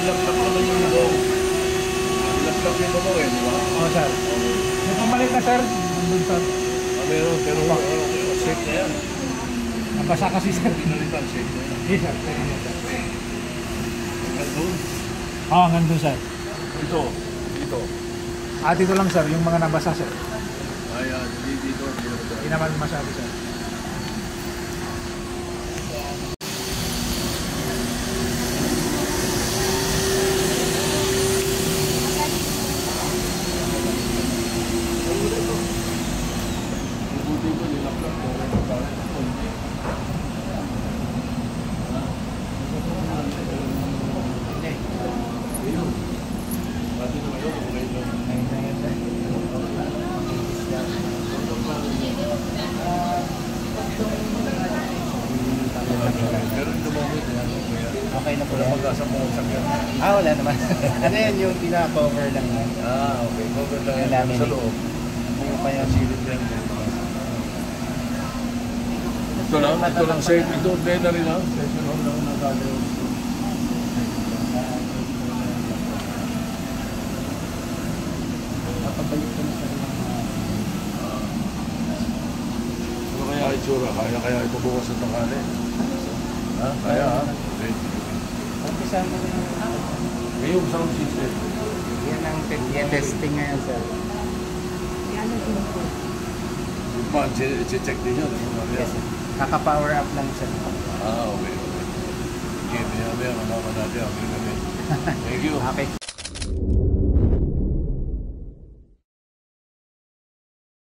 ilaklak naman yung mo. Ilaklak yung mo eh, di ba? Oo, sir. Yung pamalit na, sir. Nandun, sir. Meron, pero safe na yan. Nabasa kasi, sir. Pinalitan, safe na yan. Yes, sir. Nandun? Oo, nandun, sir. Dito. Dito. Dito lang, sir. Yung mga nabasa, sir. Ayan, dito. Hindi naman masabi, sir. Okay na po Wala yan. mag-asa mo sakyan. Wala naman. Ano yan yung pina-cover lang yan? Okay. Cover lang Yung yan laminate. sa loob. Yung pa yung Silid yan. Ito lang safe. Ito, na rin lang. Session hall lang nagagawin. Napabalik ko na sa Ano kaya itsura? Kaya ito bukas sa tanghali? Ha? Kaya ha? Okay. umpisa mo na Ngayong sound system. yan ang testing ngayon, sir. Yung pan, check din yun. Yes, sir. Kaka-power up lang, sir. Okay. Okay. Okay, maya-maya, manaman natin. Thank you. Okay.